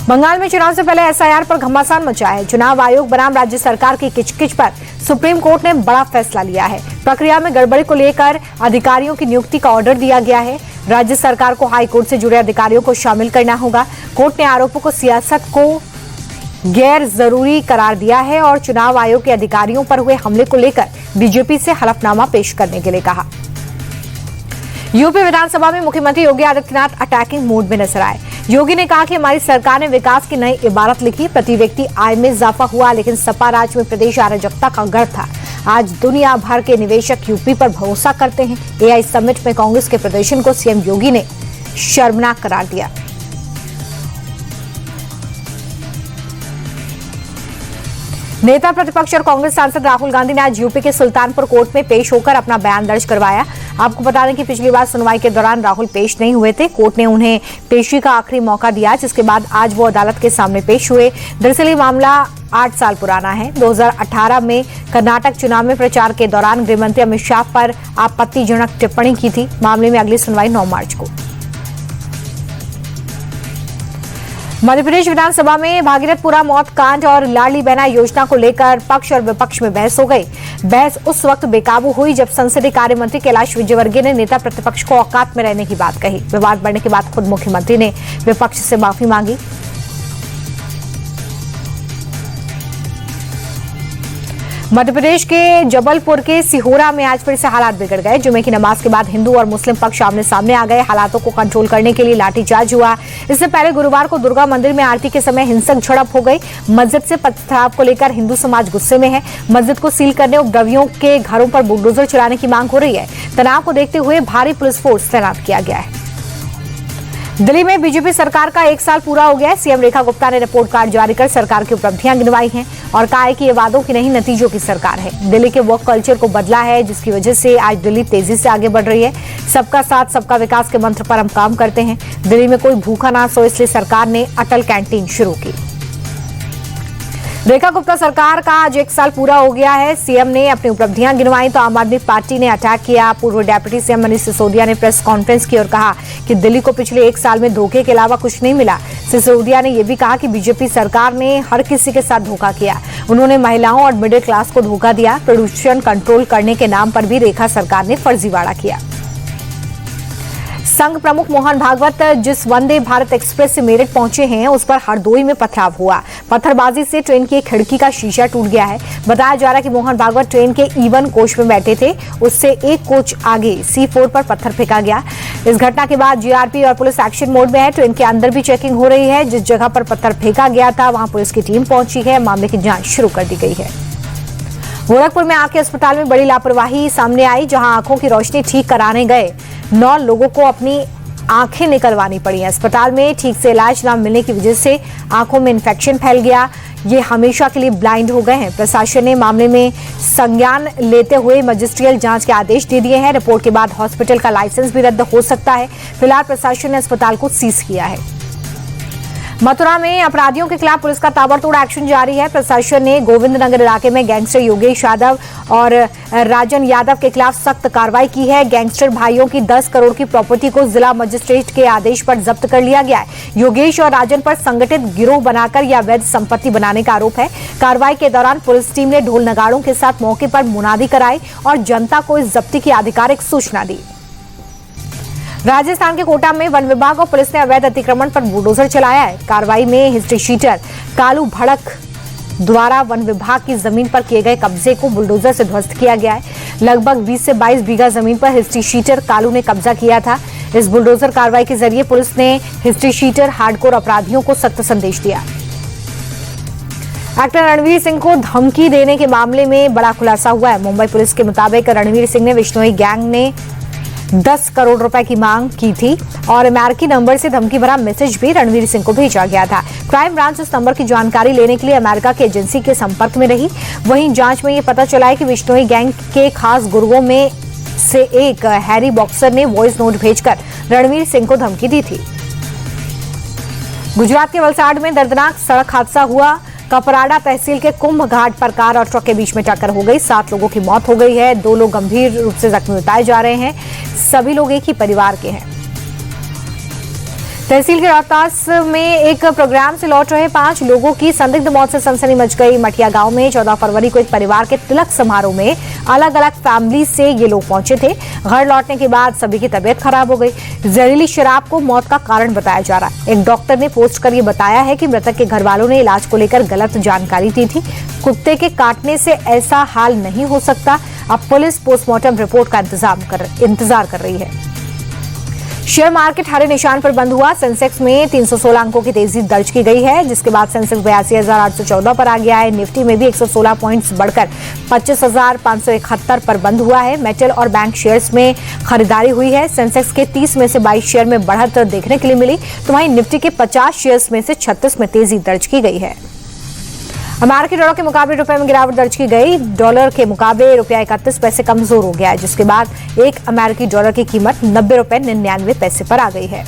बंगाल में चुनाव से पहले एसआईआर पर घमासान मचा है। चुनाव आयोग बनाम राज्य सरकार की किचकिच पर सुप्रीम कोर्ट ने बड़ा फैसला लिया है। प्रक्रिया में गड़बड़ी को लेकर अधिकारियों की नियुक्ति का ऑर्डर दिया गया है। राज्य सरकार को हाई कोर्ट से जुड़े अधिकारियों को शामिल करना होगा। कोर्ट ने आरोपों को सियासत को गैर जरूरी करार दिया है और चुनाव आयोग के अधिकारियों पर हुए हमले को लेकर बीजेपी से हलफनामा पेश करने के लिए कहा। यूपी विधानसभा में मुख्यमंत्री योगी आदित्यनाथ अटैकिंग मूड में नजर आए। योगी ने कहा कि हमारी सरकार ने विकास की नई इबारत लिखी। प्रति व्यक्ति आय में इजाफा हुआ, लेकिन सपा राज में प्रदेश अराजकता का गढ़ था। आज दुनिया भर के निवेशक यूपी पर भरोसा करते हैं। एआई समिट में कांग्रेस के प्रदर्शन को सीएम योगी ने शर्मनाक करार दिया। नेता प्रतिपक्ष और कांग्रेस सांसद राहुल गांधी ने आज यूपी के सुल्तानपुर कोर्ट में पेश होकर अपना बयान दर्ज करवाया। आपको बता दें कि पिछली बार सुनवाई के दौरान राहुल पेश नहीं हुए थे। कोर्ट ने उन्हें पेशी का आखिरी मौका दिया, जिसके बाद आज वो अदालत के सामने पेश हुए। दरअसल ये मामला 8 साल पुराना है। 2018 में कर्नाटक चुनाव में प्रचार के दौरान गृहमंत्री अमित शाह पर आपत्तिजनक टिप्पणी की थी। मामले में अगली सुनवाई 9 मार्च को। मध्यप्रदेश विधानसभा में भागीरथपुरा मौत कांड और लाडली बहना योजना को लेकर पक्ष और विपक्ष में बहस हो गई। बहस उस वक्त बेकाबू हुई जब संसदीय कार्य मंत्री कैलाश विजयवर्गीय ने नेता प्रतिपक्ष को औकात में रहने की बात कही। विवाद बढ़ने के बाद खुद मुख्यमंत्री ने विपक्ष से माफी मांगी। मध्यप्रदेश के जबलपुर के सिहोरा में आज फिर से हालात बिगड़ गए। जुमे की नमाज के बाद हिंदू और मुस्लिम पक्ष आमने सामने आ गए। हालातों को कंट्रोल करने के लिए लाठीचार्ज हुआ। इससे पहले गुरुवार को दुर्गा मंदिर में आरती के समय हिंसक झड़प हो गई। मस्जिद से पथराव को लेकर हिंदू समाज गुस्से में है। मस्जिद को सील करने उपद्रवियों के घरों पर बुलडोजर चलाने की मांग हो रही है। तनाव को देखते हुए भारी पुलिस फोर्स तैनात किया गया है। दिल्ली में बीजेपी सरकार का 1 साल पूरा हो गया है। सीएम रेखा गुप्ता ने रिपोर्ट कार्ड जारी कर सरकार की उपलब्धियां गिनवाई हैं और कहा है कि ये वादों की नहीं, नतीजों की सरकार है। दिल्ली के वर्क कल्चर को बदला है, जिसकी वजह से आज दिल्ली तेजी से आगे बढ़ रही है। सबका साथ सबका विकास के मंत्र पर हम काम करते हैं। दिल्ली में कोई भूखा ना सो, इसलिए सरकार ने अटल कैंटीन शुरू की। रेखा गुप्ता सरकार का आज 1 साल पूरा हो गया है। सीएम ने अपनी उपलब्धियां गिनवाई तो आम आदमी पार्टी ने अटैक किया। पूर्व डिप्टी सीएम मनीष सिसोदिया ने प्रेस कॉन्फ्रेंस की और कहा कि दिल्ली को पिछले 1 साल में धोखे के अलावा कुछ नहीं मिला। सिसोदिया ने यह भी कहा कि बीजेपी सरकार ने हर किसी के साथ धोखा किया। उन्होंने महिलाओं और मिडिल क्लास को धोखा दिया। प्रदूषण कंट्रोल करने के नाम पर भी रेखा सरकार ने फर्जीवाड़ा किया। संघ प्रमुख मोहन भागवत जिस वंदे भारत एक्सप्रेस से मेरठ पहुंचे हैं, उस पर हरदोई में पथराव हुआ। पत्थरबाजी से ट्रेन की एक खिड़की का शीशा टूट गया है। बताया जा रहा है कि मोहन भागवत ट्रेन के E1 कोच में बैठे थे। उससे एक कोच आगे C4 पर पत्थर फेंका गया। इस घटना के बाद जीआरपी और पुलिस एक्शन मोड में है। ट्रेन के अंदर भी चेकिंग हो रही है। जिस जगह पर पत्थर फेंका गया था, वहां पुलिस की टीम पहुंची है। मामले की जांच शुरू कर दी गई है। गोरखपुर में आंख के अस्पताल में बड़ी लापरवाही सामने आई, जहां आंखों की रोशनी ठीक कराने गए 9 लोगों को अपनी आंखें निकलवानी पड़ी। अस्पताल में ठीक से इलाज न मिलने की वजह से आंखों में इन्फेक्शन फैल गया। ये हमेशा के लिए ब्लाइंड हो गए हैं। प्रशासन ने मामले में संज्ञान लेते हुए मजिस्ट्रियल जांच के आदेश दे दिए हैं। रिपोर्ट के बाद हॉस्पिटल का लाइसेंस भी रद्द हो सकता है। फिलहाल प्रशासन ने अस्पताल को सीज किया है। मथुरा में अपराधियों के खिलाफ पुलिस का ताबड़तोड़ एक्शन जारी है। प्रशासन ने गोविंद नगर इलाके में गैंगस्टर योगेश यादव और राजन यादव के खिलाफ सख्त कार्रवाई की है। गैंगस्टर भाइयों की 10 करोड़ की प्रॉपर्टी को जिला मजिस्ट्रेट के आदेश पर जब्त कर लिया गया है। योगेश और राजन पर संगठित गिरोह बनाकर या अवैध संपत्ति बनाने का आरोप है। कार्रवाई के दौरान पुलिस टीम ने ढोल नगाड़ों के साथ मौके पर मुनादी कराई और जनता को इस जब्ती की आधिकारिक सूचना दी। राजस्थान के कोटा में वन विभाग और पुलिस ने अवैध अतिक्रमण पर बुलडोजर चलाया है। कार्रवाई में हिस्ट्री शीटर कालू भड़क द्वारा वन विभाग की जमीन पर किए गए कब्जे को बुलडोजर से ध्वस्त किया गया है। लगभग 20 से 22 बीघा जमीन पर हिस्ट्री शीटर कालू ने कब्जा किया था। इस बुलडोजर कार्रवाई के जरिए पुलिस ने हिस्ट्री शीटर हार्डकोर अपराधियों को सख्त संदेश दिया। एक्टर रणवीर सिंह को धमकी देने के मामले में बड़ा खुलासा हुआ है। मुंबई पुलिस के मुताबिक रणवीर सिंह ने विश्नोई गैंग ने 10 करोड़ रुपए की मांग की थी और अमेरिकी नंबर से धमकी भरा मैसेज भी रणवीर सिंह को भेजा गया था। क्राइम ब्रांच इस नंबर की जानकारी लेने के लिए अमेरिका की एजेंसी के संपर्क में रही। वहीं जांच में ये पता चला है कि विश्नोई गैंग के खास गुर्गों में से एक हैरी बॉक्सर ने वॉइस नोट भेजकर रणवीर सिंह को धमकी दी थी। गुजरात के वलसाड में दर्दनाक सड़क हादसा हुआ। कपराड़ा तहसील के कुंभ घाट पर कार और ट्रक के बीच में टक्कर हो गई। 7 लोगों की मौत हो गई है। 2 लोग गंभीर रूप से जख्मी बताए जा रहे हैं। सभी लोग एक ही परिवार के हैं। तहसील के रोहतास में एक प्रोग्राम से लौट रहे 5 लोगों की संदिग्ध मौत से सनसनी मच गई। मठिया गांव में 14 फरवरी को एक परिवार के तिलक समारोह में अलग अलग फैमिली से ये लोग पहुंचे थे। घर लौटने के बाद सभी की तबीयत खराब हो गई। जहरीली शराब को मौत का कारण बताया जा रहा है। एक डॉक्टर ने पोस्ट कर ये बताया है कि मृतक के घर वालों ने इलाज को लेकर गलत जानकारी दी थी। कुत्ते के काटने से ऐसा हाल नहीं हो सकता। अब पुलिस पोस्टमार्टम रिपोर्ट का इंतजार कर रही है। शेयर मार्केट हरे निशान पर बंद हुआ। सेंसेक्स में 316 अंकों की तेजी दर्ज की गई है, जिसके बाद सेंसेक्स 82,814 पर आ गया है। निफ्टी में भी 116 पॉइंट्स बढ़कर 25,571 पर बंद हुआ है। मेटल और बैंक शेयर्स में खरीदारी हुई है। सेंसेक्स के 30 में से 22 शेयर में बढ़त देखने के लिए मिली, तो वहीं निफ्टी के 50 शेयर्स में से 36 में तेजी दर्ज की गई है। अमेरिकी डॉलर के मुकाबले रुपए में गिरावट दर्ज की गई। डॉलर के मुकाबले रुपया 31 पैसे कमजोर हो गया है, जिसके बाद एक अमेरिकी डॉलर की कीमत 90 रुपए 99 पैसे पर आ गई है।